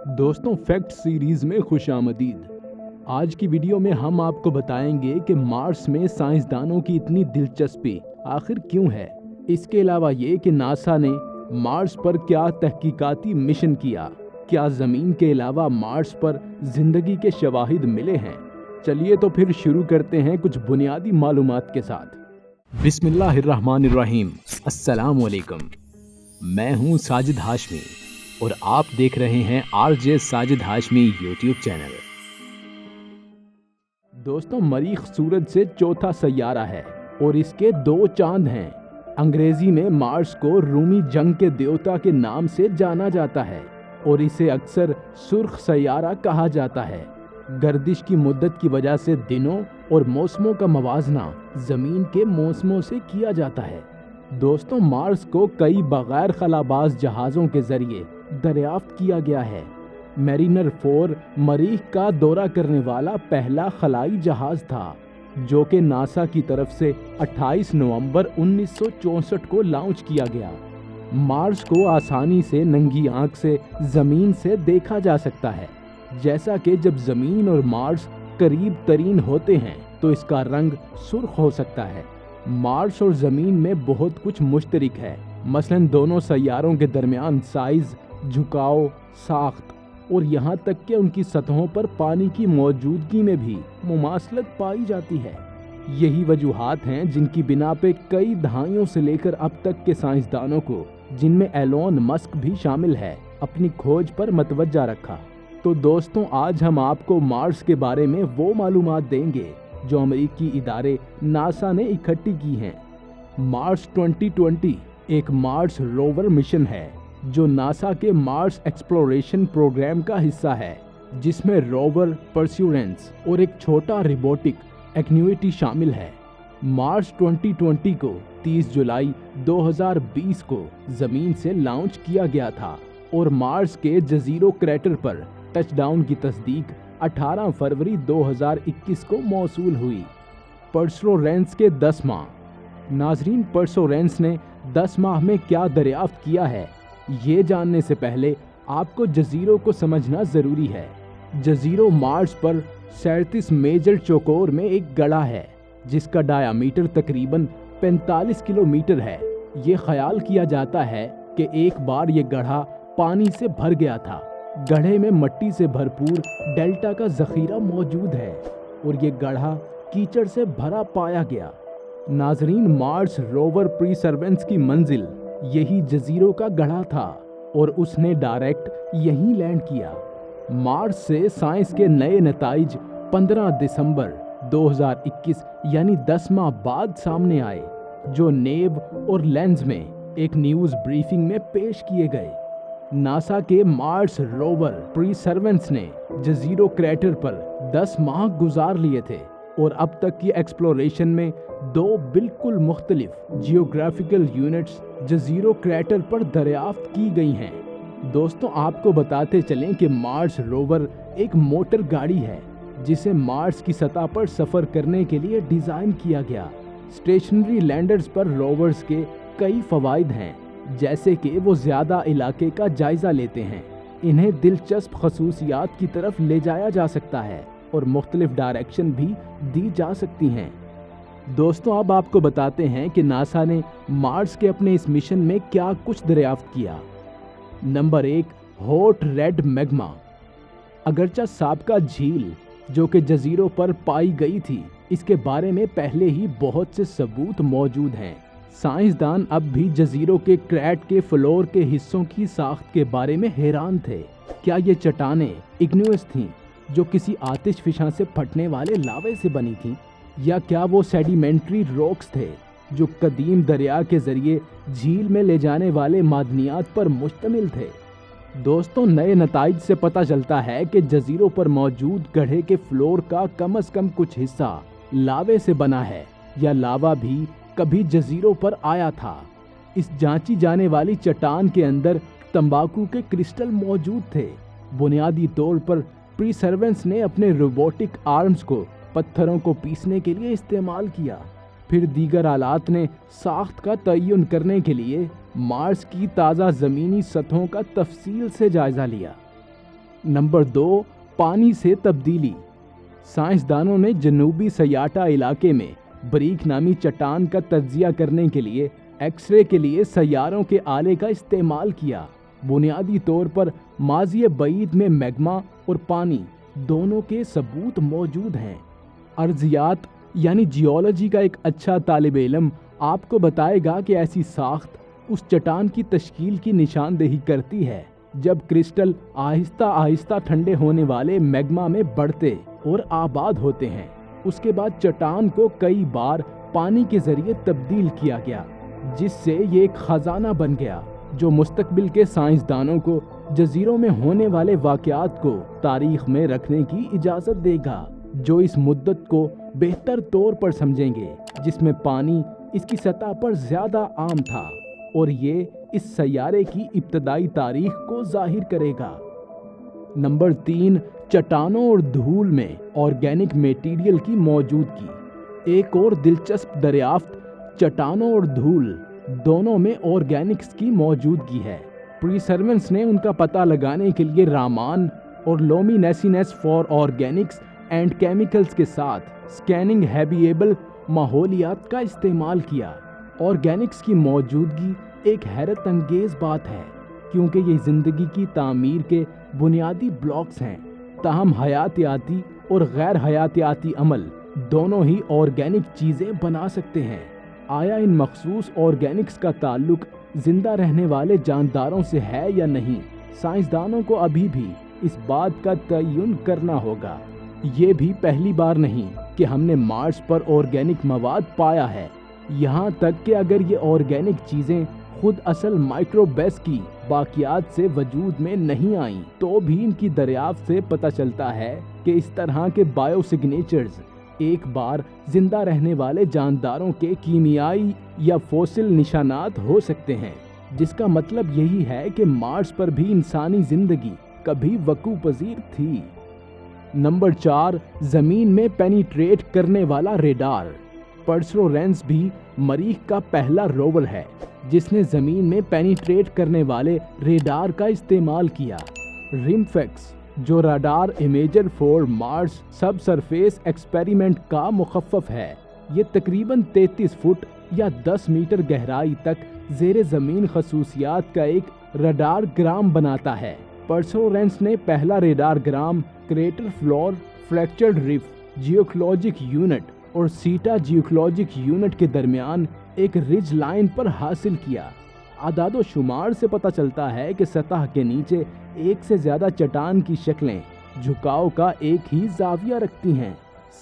दोस्तों, fact series में खुशामदीद। आज की वीडियो में हम आपको बताएंगे कि मार्स में साइंसदानों की इतनी दिलचस्पी आखिर क्यों है। इसके अलावा ये कि नासा ने मार्स पर क्या तहकीकाती मिशन किया, क्या ज़मीन के अलावा मार्स पर जिंदगी के शवाहिद मिले हैं। चलिए तो फिर शुरू करते हैं कुछ बुनियादी मालूमात के साथ। बिस्मिल्लाहिर्रहमानिर्रहीम। अस्सलाम वालेकुम। मैं हूं साजिद हाशमी और आप देख रहे हैं RJ Sajid Hashmi YouTube channel. दोस्तों, मरीख सूरज से चौथा सैयारा है और इसके 2 चांद हैं। अंग्रेजी में मार्स को रूमी जंग के देवता के नाम से जाना जाता है और इसे अक्सर सुर्ख सैयारा कहा जाता है। गर्दिश की मुद्दत की वजह से दिनों और मौसमों का मवाजना जमीन के मौसमों से किया जाता है। दोस्तों, मार्स को कई बगैर खलाबाज जहाज़ों के जरिए दरियाफ्त किया गया है। मैरिनर 4 मरीख का दौरा करने वाला पहला खलाई जहाज था, जो कि नासा की तरफ से 28 नवंबर 1964 को लॉन्च किया गया। मार्स को आसानी से नंगी आंख से जमीन से देखा जा सकता है, जैसा कि जब जमीन और मार्स करीब तरीन होते हैं तो इसका रंग सुर्ख हो सकता है। मार्स और जमीन में बहुत कुछ मुश्तरक है, मसलन दोनों सैयारों के दरमियान साइज, झुकाव, साख्त और यहाँ तक कि उनकी सतहों पर पानी की मौजूदगी में भी मुमासलत पाई जाती है। यही वजूहात हैं जिनकी बिना पे कई दहाइयों से लेकर अब तक के साइंसदानों को, जिनमें एलोन मस्क भी शामिल है, अपनी खोज पर मतवज्जा रखा। तो दोस्तों, आज हम आपको मार्स के बारे में वो मालूमात देंगे जो अमेरिकी इदारे नासा ने इकट्ठी की हैं। मार्स 2020 एक मार्स रोवर मिशन है जो नासा के मार्स एक्सप्लोरेशन प्रोग्राम का हिस्सा है, जिसमें रोवर परस्यूरेंस और एक छोटा रोबोटिक एक्टिविटी शामिल है। मार्स 2020 को 30 जुलाई 2020 को जमीन से लॉन्च किया गया था और मार्स के जजीरो क्रैटर पर टचडाउन की तस्दीक 18 फरवरी 2021 को मौसूल हुई। परसेवरेंस के 10 माह। नाजरीन, परसेवरेंस ने 10 माह में क्या दरियाफ्त किया है, ये जानने से पहले आपको जजीरों को समझना ज़रूरी है। जजीरो मार्स पर 37 मेजर चौकोर में एक गड़ा है, जिसका डायामीटर तकरीबन 45 किलोमीटर है। ये ख्याल किया जाता है कि एक बार ये गड्ढा पानी से भर गया था। गड्ढे में मिट्टी से भरपूर डेल्टा का जखीरा मौजूद है और ये गड्ढा कीचड़ से भरा पाया गया। नाजरीन, मार्स रोवर परसिवरेंस की मंजिल यही जजीरों का गड्ढा था और उसने डायरेक्ट यहीं लैंड किया। मार्स से साइंस के नए नताइज 15 दिसंबर 2021 यानी 10 माह बाद सामने आए, जो नेव और लेंस में एक न्यूज़ ब्रीफिंग में पेश किए गए। नासा के मार्स रोवर परसिवरेंस ने जजीरो क्रैटर पर 10 माह गुजार लिए थे और अब तक की एक्सप्लोरेशन में 2 बिल्कुल मुख्तलिफ जियोग्राफिकल यूनिट्स जजीरो क्रैटर पर दरियाफ्त की गई हैं। दोस्तों, आपको बताते चलें कि मार्स रोवर एक मोटर गाड़ी है जिसे मार्स की सतह पर सफ़र करने के लिए डिज़ाइन किया गया। स्टेशनरी लैंडर्स पर रोवर्स के कई फ़वाइद हैं, जैसे कि वो ज़्यादा इलाके का जायज़ा लेते हैं, इन्हें दिलचस्प खसूसियात की तरफ ले जाया जा सकता है और मुख्तलिफ डायरेक्शन भी दी जा सकती हैं। दोस्तों, अब आपको बताते हैं कि नासा ने मार्स के अपने इस मिशन में क्या कुछ दरियाफ्त किया। Number 1, hot red magma. अगरचा साबका झील जो कि जजीरों पर पाई गई थी, इसके बारे में पहले ही बहुत से सबूत मौजूद हैं। साइंसदान अब भी जजीरों के क्रैट के फ्लोर के हिस्सों की साख्त के बारे में हैरान थे। क्या ये चट्टानें इग्नियस थीं जो किसी आतिशफिशा से फटने वाले लावे से बनी थीं, या क्या वो सेडिमेंट्री रॉक्स थे जो कदीम दरिया के जरिए झील में ले जाने वाले मादनियात पर मुश्तमिल थे। दोस्तों, नए नताइज से पता चलता है कि जजीरों पर मौजूद गड्ढे के फ्लोर का कम से कम कुछ हिस्सा लावे से बना है, या लावा भी कभी जजीरों पर आया था। इस जांची जाने वाली चट्टान के अंदर तंबाकू के क्रिस्टल मौजूद थे। बुनियादी तौर पर परसिवरेंस ने अपने रोबोटिक आर्म्स को पत्थरों को पीसने के लिए इस्तेमाल किया। फिर दीगर आलात ने साख्त का तयन करने के लिए مارس کی تازہ زمینی سطحوں کا تفصیل سے جائزہ لیا۔ نمبر 2، پانی سے تبدیلی۔ سائنسدانوں نے جنوبی سیاٹا علاقے میں بریک نامی چٹان کا تجزیہ کرنے کے لیے ایکس رے کے لیے سیاروں کے آلے کا استعمال کیا۔ بنیادی طور پر ماضی بعید میں میگما اور پانی دونوں کے ثبوت موجود ہیں۔ ارضیات یعنی جیولوجی کا ایک اچھا طالب علم آپ کو بتائے گا کہ ایسی ساخت اس چٹان کی تشکیل کی نشاندہی کرتی ہے جب کرسٹل آہستہ آہستہ ٹھنڈے ہونے والے میگما میں بڑھتے اور آباد ہوتے ہیں۔ اس کے بعد چٹان کو کئی بار پانی کے ذریعے تبدیل کیا گیا، جس سے یہ ایک خزانہ بن گیا جو مستقبل کے سائنسدانوں کو جزیروں میں ہونے والے واقعات کو تاریخ میں رکھنے کی اجازت دے گا، جو اس مدت کو بہتر طور پر سمجھیں گے جس میں پانی اس کی سطح پر زیادہ عام تھا، اور یہ اس سیارے کی ابتدائی تاریخ کو ظاہر کرے گا۔ نمبر 3، چٹانوں اور دھول میں آرگینک میٹیریل کی موجودگی۔ ایک اور دلچسپ دریافت چٹانوں اور دھول دونوں میں آرگینکس کی موجودگی ہے۔ پرسرونس نے ان کا پتہ لگانے کے لیے رامان اور لومینیسینس فار آرگینکس اینڈ کیمیکلز کے ساتھ سکیننگ ہیبیبل ماحولیات کا استعمال کیا۔ آرگینکس کی موجودگی ایک حیرت انگیز بات ہے کیونکہ یہ زندگی کی تعمیر کے بنیادی بلاکس ہیں، تاہم حیاتیاتی اور غیر حیاتیاتی عمل دونوں ہی آرگینک چیزیں بنا سکتے ہیں۔ آیا ان مخصوص آرگینکس کا تعلق زندہ رہنے والے جانداروں سے ہے یا نہیں؟ سائنسدانوں کو ابھی بھی اس بات کا تعین کرنا ہوگا۔ یہ بھی پہلی بار نہیں کہ ہم نے مارس پر آرگینک مواد پایا ہے، یہاں تک کہ اگر یہ آرگینک چیزیں خود اصل مائکروبیس کی باقیات سے وجود میں نہیں آئیں تو بھی ان کی دریافت سے پتہ چلتا ہے کہ اس طرح کے بائیو سگنیچرز ایک بار زندہ رہنے والے جانداروں کے کیمیائی یا فوسل نشانات ہو سکتے ہیں، جس کا مطلب یہی ہے کہ مارس پر بھی انسانی زندگی کبھی وقوع پذیر تھی۔ نمبر 4، زمین میں پینیٹریٹ کرنے والا ریڈار۔ پرسیورینس بھی مریخ کا پہلا روور ہے جس نے زمین میں پینیٹریٹ کرنے والے ریڈار کا استعمال کیا۔ رمفیکس جو راڈار امیجر فور مارس سب سرفیس ایکسپیریمنٹ کا مخفف ہے، یہ تقریباً 33 فٹ یا 10 میٹر گہرائی تک زیر زمین خصوصیات کا ایک راڈار گرام بناتا ہے۔ پرسیورینس نے پہلا radargram crater floor, fractured rough geologic unit اور سیٹا جیوکلوجک یونٹ کے درمیان ایک رج لائن پر حاصل کیا۔ اعداد و شمار سے پتہ چلتا ہے کہ سطح کے نیچے ایک سے زیادہ چٹان کی شکلیں جھکاؤ کا ایک ہی زاویہ رکھتی ہیں۔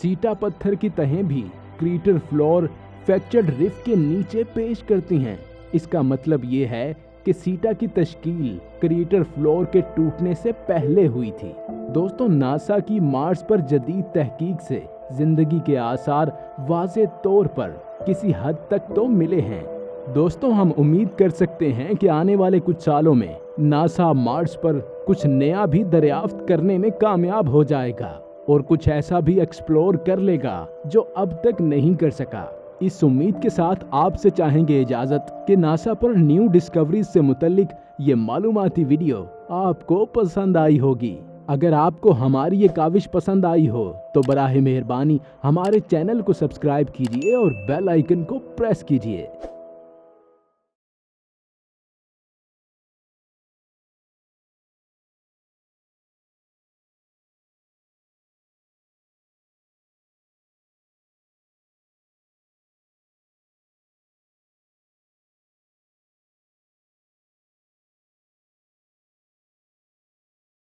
سیٹا پتھر کی تہیں بھی کریٹر فلور فریکچرڈ ریف کے نیچے پیش کرتی ہیں۔ اس کا مطلب یہ ہے کہ سیٹا کی تشکیل کریٹر فلور کے ٹوٹنے سے پہلے ہوئی تھی۔ دوستوں، ناسا کی مارس پر جدید تحقیق سے زندگی کے آثار واضح طور پر کسی حد تک تو ملے ہیں۔ دوستوں، ہم امید کر سکتے ہیں کہ آنے والے کچھ سالوں میں ناسا مارس پر کچھ نیا بھی دریافت کرنے میں کامیاب ہو جائے گا اور کچھ ایسا بھی ایکسپلور کر لے گا جو اب تک نہیں کر سکا۔ اس امید کے ساتھ آپ سے چاہیں گے اجازت کہ ناسا پر نیو ڈسکوریز سے متعلق یہ معلوماتی ویڈیو آپ کو پسند آئی ہوگی۔ اگر آپ کو ہماری یہ کاوش پسند آئی ہو تو براہ مہربانی ہمارے چینل کو سبسکرائب کیجیے اور بیل آئیکن کو پریس کیجیے۔